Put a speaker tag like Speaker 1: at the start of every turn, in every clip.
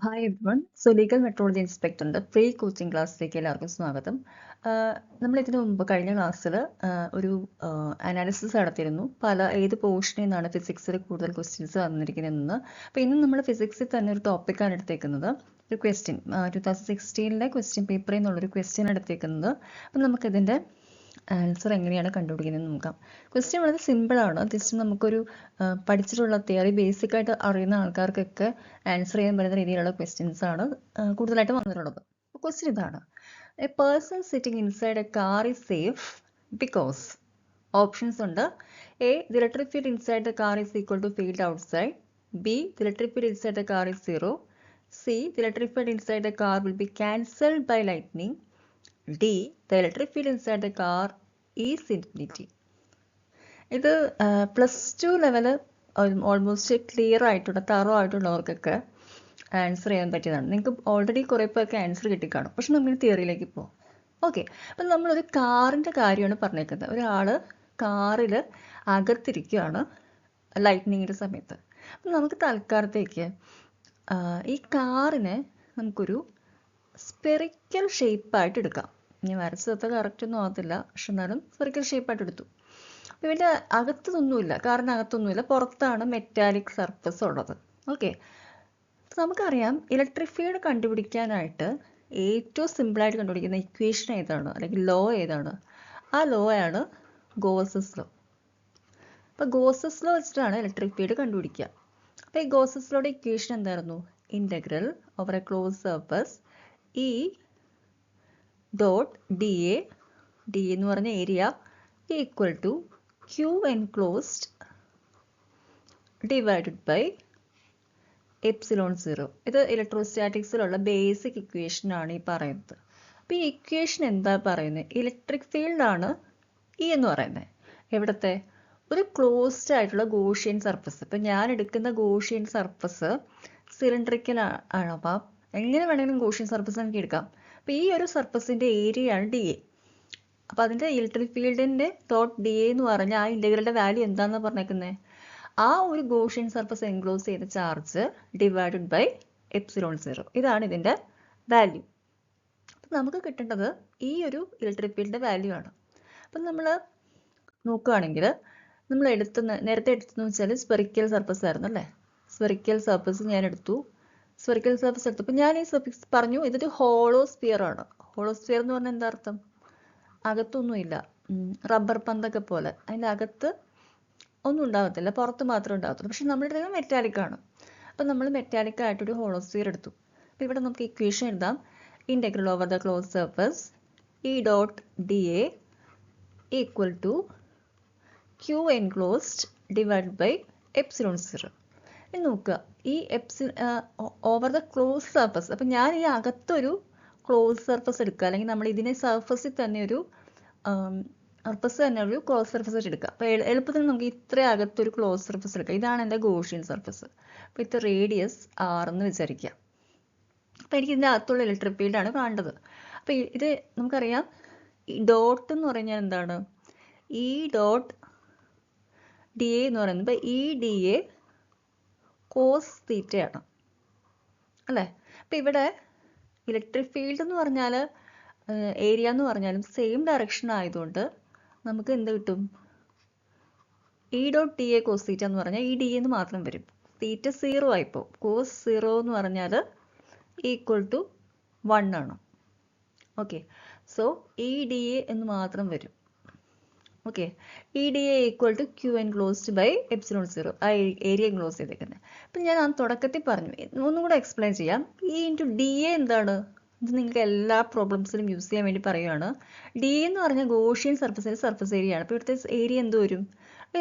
Speaker 1: Hi everyone. Legal metrology ഇൻസ്പെക്ടറിൻ്റെ pre coaching ക്ലാസ്സിലേക്ക് എല്ലാവർക്കും സ്വാഗതം. നമ്മൾ ഇതിനു മുമ്പ് കഴിഞ്ഞ ക്ലാസ്സിൽ ഒരു അനാലിസിസ് നടത്തിയിരുന്നു. ഏത് പോർഷനിൽ നിന്നാണ് ഫിസിക്സിൽ കൂടുതൽ ക്വസ്റ്റ്യൻസ് വന്നിരിക്കുന്നതെന്ന്. അപ്പോൾ ഇന്ന് നമ്മൾ ഫിസിക്സിൽ തന്നെ ഒരു ടോപ്പിക്കാണ് എടുത്തേക്കുന്നത്. ഒരു ക്വസ്റ്റ്യൻ 2016 ക്വസ്റ്റ്യൻ പേപ്പറിൽ നിന്നുള്ളൊരു ക്വസ്റ്റ്യൻ എടുത്തേക്കുന്നത്. അപ്പം നമുക്കിതിൻ്റെ ആൻസർ എങ്ങനെയാണ് കണ്ടുപിടിക്കുന്നത് നോക്കാം. ക്വസ്റ്റ്യൻ വളരെ സിമ്പിളാണ്. ജസ്റ്റ് നമുക്കൊരു പഠിച്ചിട്ടുള്ള തിയറി ബേസിക്കായിട്ട് അറിയുന്ന ആൾക്കാർക്കൊക്കെ ആൻസർ ചെയ്യാൻ പറ്റുന്ന രീതിയിലുള്ള ക്വസ്റ്റ്യൻസ് ആണ് കൂടുതലായിട്ട് വന്നിട്ടുള്ളത്. ക്വസ്റ്റ്യൻ ഇതാണ്: a person sitting inside a car is safe because options ഉണ്ട്. A, the electric field inside the car is equal to field outside. B, the electric field inside the car is zero. C, the electric field inside the car will be cancelled by lightning. D, the electric field inside the car is infinity. ഇത് +2 level almost clear ആയിട്ടുള്ള thorough ആയിട്ടുള്ളവർക്കൊക്കെ answer ചെയ്യാൻ പറ്റിയതാണ്. നിങ്ങൾക്ക് already കുറേ പേർക്ക് answer കിട്ടിക്കാണും. പക്ഷെ നമുക്ക് തിയറിയിലേക്ക് പോകാം. ഓക്കെ, അപ്പം നമ്മളൊരു കാറിൻ്റെ കാര്യമാണ് പറഞ്ഞേക്കുന്നത്. ഒരാൾ കാറിൽ അകത്തിരിക്കുകയാണ് ലൈറ്റ്നിങ്ങിൻ്റെ സമയത്ത്. അപ്പം നമുക്ക് തൽക്കാലത്തേക്ക് ഈ കാറിനെ നമുക്കൊരു സ്പെറിക്കൽ ഷേപ്പായിട്ട് എടുക്കാം. ഇനി വരച്ചത് കറക്റ്റ് ഒന്നും ആകത്തില്ല, പക്ഷെ എന്നാലും സ്പെറിക്കൽ ഷേപ്പായിട്ട് എടുത്തു. അപ്പോൾ ഇതിൻ്റെ അകത്തൊന്നുമില്ല, കാറിനകത്തൊന്നുമില്ല, പുറത്താണ് മെറ്റാലിക് സർഫസ് ഉള്ളത്. ഓക്കെ, നമുക്കറിയാം ഇലക്ട്രിക് ഫീൽഡ് കണ്ടുപിടിക്കാനായിട്ട് ഏറ്റവും സിമ്പിളായിട്ട് കണ്ടുപിടിക്കുന്ന ഇക്വേഷൻ ഏതാണ്, അല്ലെങ്കിൽ ലോ ഏതാണ്? ആ ലോ ആണ് ഗോസസ് ലോ. അപ്പോൾ ഗോസസ് ലോ വെച്ചിട്ടാണ് ഇലക്ട്രിക് ഫീൽഡ് കണ്ടുപിടിക്കുക. അപ്പോൾ ഈ ഗോസസ് ലോയുടെ ഇക്വേഷൻ എന്തായിരുന്നു? Integral over a close surface E dot d എന്ന് പറഞ്ഞ area equal to Q enclosed divided by epsilon 0. ഇത് ഇലക്ട്രോസ്റ്റാറ്റിക്സിലുള്ള ബേസിക് ഇക്വേഷൻ ആണ് ഈ പറയുന്നത്. അപ്പോൾ ഈ ഇക്വേഷൻ എന്താ പറയുന്നത്? ഇലക്ട്രിക് ഫീൽഡാണ് E എന്ന് പറയുന്നത്. എവിടത്തെ? ഒരു ക്ലോസ്ഡ് ആയിട്ടുള്ള ഗോഷ്യൻ സർഫസ്. ഇപ്പം ഞാൻ എടുക്കുന്ന ഗോഷ്യൻ സർഫസ് സിലിണ്ടറിക്കൽ ആണ്. അപ്പം എങ്ങനെ വേണമെങ്കിലും ഗോഷ്യൻ സർഫസ് നമുക്ക് എടുക്കാം. അപ്പോൾ ഈ ഒരു സർഫസിൻ്റെ ഏരിയയാണ് ഡി എ. അപ്പോൾ അതിൻ്റെ ഇലക്ട്രിക് ഫീൽഡിൻ്റെ ഡോട്ട് ഡി എ എന്ന് പറഞ്ഞാൽ ആ ഇൻ്റഗ്രലിൻ്റെ വാല്യൂ എന്താണെന്ന് പറഞ്ഞേക്കുന്നത്? ആ ഒരു ഗോഷ്യൻ സർഫസ് എൻക്ലോസ് ചെയ്ത ചാർജ് ഡിവൈഡഡ് ബൈ എപ്സിലോൺ 0. ഇതാണ് ഇതിൻ്റെ വാല്യൂ. അപ്പം നമുക്ക് കിട്ടേണ്ടത് ഈ ഒരു ഇലക്ട്രിക് ഫീൽഡിൻ്റെ വാല്യൂ ആണ്. അപ്പം നമ്മൾ നോക്കുകയാണെങ്കിൽ നമ്മൾ നേരത്തെ എടുത്തെന്ന് വെച്ചാൽ സ്പെറിക്കൽ സർഫസ് ആയിരുന്നു അല്ലേ? സ്പെറിക്കൽ സർഫസ് ഞാൻ എടുത്തു. സ്പെറിക്കൽ സർഫസ് എടുത്തപ്പോൾ ഞാൻ ഈ സർഫസ് പറഞ്ഞു ഇതൊരു ഹോളോ സ്ഫിയർ ആണ്. ഹോളോ സ്ഫിയർ എന്ന് പറഞ്ഞാൽ എന്താ അർത്ഥം? അകത്തൊന്നുമില്ല, റബ്ബർ പന്തൊക്കെ പോലെ. അതിൻ്റെ അകത്ത് ഒന്നും ഉണ്ടാകത്തില്ല, പുറത്ത് മാത്രമേ ഉണ്ടാകത്തുള്ളൂ. പക്ഷെ നമ്മുടെ മെറ്റാലിക് ആണ്. അപ്പം നമ്മൾ മെറ്റാലിക് ആയിട്ടൊരു ഹോളോ സ്ഫിയർ എടുത്തു. അപ്പോൾ ഇവിടെ നമുക്ക് ഇക്വേഷൻ എഴുതാം. Integral over the close surface E dot d A equal to Q enclosed divide by epsilon 0. ഇനി നോക്കുക, ഈ ഓവർ ദ ക്ലോസ് സർഫസ്. അപ്പം ഞാൻ ഈ അകത്തൊരു ക്ലോസ് സർഫസ് എടുക്കുക, അല്ലെങ്കിൽ നമ്മൾ ഇതിനെ സർഫസിൽ തന്നെ ഒരു ക്ലോസ് സർഫസ് എടുക്കുക. അപ്പോൾ എളുപ്പത്തിൽ നമുക്ക് ഇത്ര അകത്തൊരു ക്ലോസ് സർഫസ് എടുക്കാം. ഇതാണ് എൻ്റെ ഗോഷ്യൻ സർഫസ്. അപ്പോൾ ഇത് റേഡിയസ് R എന്ന് വിചാരിക്കുക. അപ്പോൾ എനിക്ക് ഇതിൻ്റെ അകത്തുള്ള ഇലക്ട്രിക് ഫീൽഡാണ് കാണേണ്ടത്. അപ്പോൾ ഇത് നമുക്കറിയാം ഈ ഡോട്ട് എന്ന് പറഞ്ഞാൽ എന്താണ്? ഈ ഡോട്ട് ഡി എ എന്ന് പറയുന്നത് ഈ ഡി എ കോസ് തീറ്റയാണ് അല്ലേ? അപ്പം ഇവിടെ ഇലക്ട്രിക് ഫീൽഡ് എന്ന് പറഞ്ഞാൽ ഏരിയ എന്ന് പറഞ്ഞാലും സെയിം ഡയറക്ഷൻ ആയതുകൊണ്ട് നമുക്ക് എന്ത് കിട്ടും? E dot d A cos theta എന്ന് പറഞ്ഞാൽ ഈ ഡി എന്ന് മാത്രം വരും. തീറ്റ 0 ആയിപ്പോൾ. കോസ് 0 എന്ന് പറഞ്ഞാൽ ഈക്വൽ ടു 1 ആണ്. Okay, so E d A എന്ന് മാത്രം വരും. Okay, E d A equal to Q enclosed by epsilon 0. ആ ഏരിയ എൻക്ലോസ് ചെയ്തേക്കുന്നത്. അപ്പം ഞാൻ ആ തുടക്കത്തിൽ പറഞ്ഞു, ഒന്നും കൂടെ എക്സ്പ്ലെയിൻ ചെയ്യാം. ഇ ഇൻറ്റു ഡി എ എന്താണ്? ഇത് നിങ്ങൾക്ക് എല്ലാ പ്രോബ്ലംസിലും യൂസ് ചെയ്യാൻ വേണ്ടി പറയുകയാണ്. ഡി എന്ന് പറഞ്ഞാൽ ഗോഷ്യൻ സർഫസിൻ്റെ സർഫസ് ഏരിയ ആണ്. അപ്പോൾ ഇവിടുത്തെ ഏരിയ എന്ത് വരും?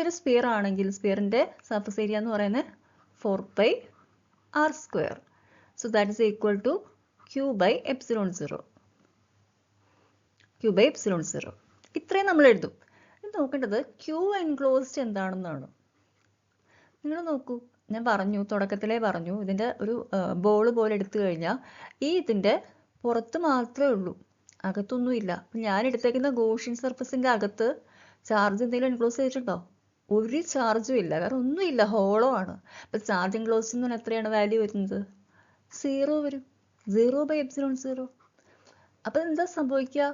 Speaker 1: ഒരു സ്പിയർ ആണെങ്കിൽ സ്പിയറിൻ്റെ സർഫസ് ഏരിയ എന്ന് പറയുന്നത് 4πr². So that is equal to Q by epsilon 0. Q by epsilon 0. ഇത്രയും നമ്മൾ എഴുതും. നോക്കേണ്ടത് ക്യൂ എൻക്ലോസ്ഡ് എന്താണെന്നാണ്. നിങ്ങൾ നോക്കൂ, ഞാൻ പറഞ്ഞു, തുടക്കത്തിലേ പറഞ്ഞു, ഇതിൻ്റെ ഒരു ബോൾ പോലെ എടുത്തു കഴിഞ്ഞാൽ ഇതിൻ്റെ പുറത്ത് മാത്രമേ ഉള്ളൂ, അകത്തൊന്നുമില്ല. അപ്പം ഞാൻ എടുത്തേക്കുന്ന ഗോഷ്യൻ സർഫസിൻ്റെ അകത്ത് ചാർജ് എന്തെങ്കിലും എൻക്ലോസ് ചെയ്തിട്ടുണ്ടോ? ഒരു ചാർജും ഇല്ല, കാരണം ഒന്നുമില്ല, ഹോളോ ആണ്. അപ്പം ചാർജ് എൻക്ലോസ് എന്ന് പറഞ്ഞാൽ എത്രയാണ് വാല്യൂ വരുന്നത്? സീറോ വരും. 0/ε0. അപ്പം എന്താ സംഭവിക്കുക?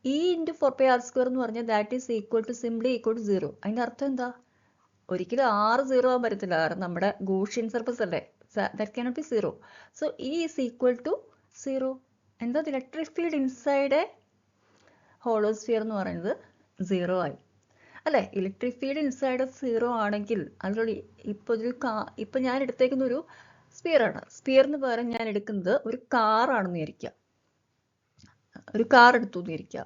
Speaker 1: E × 4πr² എന്ന് പറഞ്ഞാൽ that is equal to simply equal to 0. അതിൻ്റെ അർത്ഥം എന്താ? ഒരിക്കലും r 0 ആവാൻ പറ്റത്തില്ല, കാരണം നമ്മുടെ ഗോഷ്യൻ സർഫസ് അല്ലേ. That cannot be 0. So E is equal to 0. എന്താ? Electric field inside A hollow sphere എന്ന് പറയുന്നത് 0 ആയി അല്ലേ. ഇലക്ട്രിക് ഫീൽഡ് ഇൻസൈഡ് 0 ആണെങ്കിൽ അതിലൂടെ ഇപ്പോൾ ഞാൻ എടുത്തേക്കുന്ന ഒരു സ്പിയർ ആണ്. സ്പിയറിന് പകരം ഞാൻ എടുക്കുന്നത് ഒരു കാറാണെന്ന് വിചാരിക്കുക. ഒരു കാർ എടുത്തു എന്ന് വിചാരിക്കുക.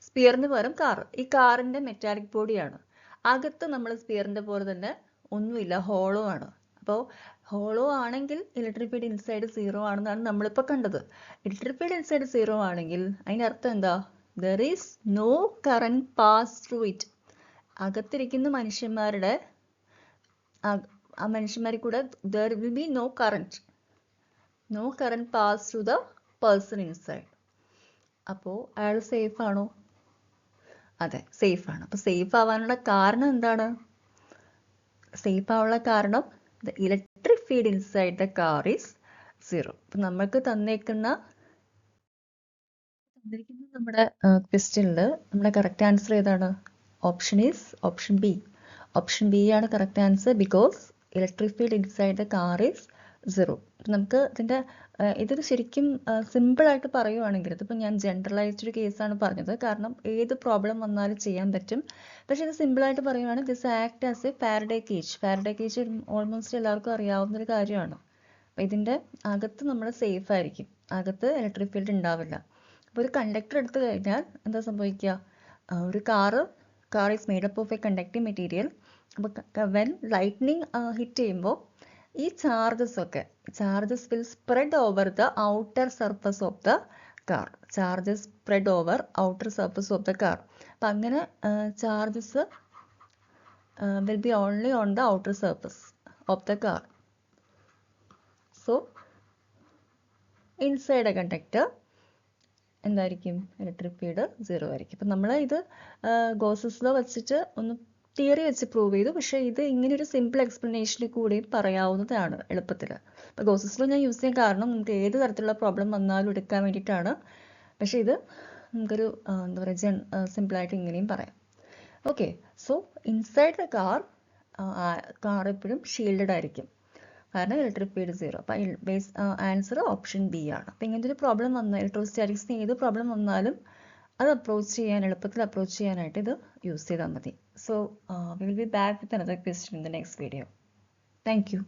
Speaker 1: സ്പിയറിന് പകരം കാർ. ഈ കാറിന്റെ മെറ്റാലിക് ബോഡിയാണ്. അകത്ത് നമ്മൾ സ്പിയറിന്റെ പോലെ തന്നെ ഒന്നുമില്ല, ഹോളോ ആണ്. അപ്പോൾ ഹോളോ ആണെങ്കിൽ ഇലക്ട്രിക് ഫീൽഡ് ഇൻസൈഡ് 0 ആണെന്നാണ് നമ്മളിപ്പോൾ കണ്ടത്. ഇലക്ട്രിക് ഫീൽഡ് ഇൻസൈഡ് 0 ആണെങ്കിൽ അതിൻ്റെ അർത്ഥം എന്താ? There is no current pass through it. അകത്തിരിക്കുന്ന മനുഷ്യന്മാരുടെ ആ മനുഷ്യന്മാരിൽ കൂടെ there will be no current pass through the person inside. അപ്പോൾ അയാൾ സേഫ് ആണോ? അതെ, സേഫ് ആണ്. അപ്പോൾ സേഫ് ആവാനുള്ള കാരണം എന്താണ്? സേഫ് ആവാനുള്ള കാരണം the electric field inside the car is 0. അപ്പം നമ്മൾക്ക് തന്നിരിക്കുന്ന നമ്മുടെ ക്വസ്റ്റ്യനിൽ നമ്മുടെ കറക്റ്റ് ആൻസർ ഏതാണ്? Option B. ഓപ്ഷൻ ബി ആണ് correct answer, because electric field inside the car is 0. നമുക്ക് ഇതൊരു ശരിക്കും സിമ്പിളായിട്ട് പറയുവാണെങ്കിൽ, ഇതിപ്പോൾ ഞാൻ ജനറലൈസ്ഡ് ഒരു കേസാണ് പറഞ്ഞത്, കാരണം ഏത് പ്രോബ്ലം വന്നാലും ചെയ്യാൻ പറ്റും. പക്ഷേ ഇത് സിമ്പിളായിട്ട് പറയുവാണെങ്കിൽ this act as A Faraday cage almost എല്ലാവർക്കും അറിയാവുന്നൊരു കാര്യമാണ്. അപ്പോൾ ഇതിൻ്റെ അകത്ത് നമ്മൾ സേഫ് ആയിരിക്കും, അകത്ത് ഇലക്ട്രിക് ഫീൽഡ് ഉണ്ടാവില്ല. അപ്പോൾ ഒരു കണ്ടക്ടർ എടുത്തു കഴിഞ്ഞാൽ എന്താ സംഭവിക്കുക? ഒരു car is made up of A conducting material. അപ്പോൾ വെൻ ലൈറ്റ്നിങ് ഹിറ്റ് ചെയ്യുമ്പോൾ ഈ charges will spread over the outer surface of the car. അപ്പം അങ്ങനെ charges will be only on the outer surface of the car. So inside A conductor എന്തായിരിക്കും? Electric field 0 ആയിരിക്കും. അപ്പം നമ്മൾ ഇത് ഗോസസ് ലോ വെച്ചിട്ട് ഒന്ന് തിയറി വെച്ച് പ്രൂവ് ചെയ്തു. പക്ഷേ ഇത് ഇങ്ങനെ ഒരു സിമ്പിൾ എക്സ്പ്ലനേഷനിൽ കൂടിയും പറയാവുന്നതാണ് എളുപ്പത്തിൽ. അപ്പോൾ ഗോസസ് ലോ ഞാൻ യൂസ് ചെയ്യാൻ കാരണം നമുക്ക് ഏത് തരത്തിലുള്ള പ്രോബ്ലം വന്നാലും എടുക്കാൻ വേണ്ടിയിട്ടാണ്. പക്ഷേ ഇത് നമുക്കൊരു എന്താ പറയുക, സിമ്പിളായിട്ട് ഇങ്ങനെയും പറയാം. Okay, so inside the car എപ്പോഴും ഷീൽഡഡ് ആയിരിക്കും, കാരണം ഇലക്ട്രിക് ഫീൽഡ് 0. അപ്പം ആൻസർ ഓപ്ഷൻ ബി ആണ്. അപ്പം ഇങ്ങനത്തെ ഒരു പ്രോബ്ലം വന്നാൽ, ഇലക്ട്രോസ്റ്റാറ്റിക്സിന് ഏത് പ്രോബ്ലം വന്നാലും അത് എളുപ്പത്തിൽ അപ്രോച്ച് ചെയ്യാനായിട്ട് ഇത് യൂസ് ചെയ്താൽ മതി. So we will be back with another question in the next video. Thank you.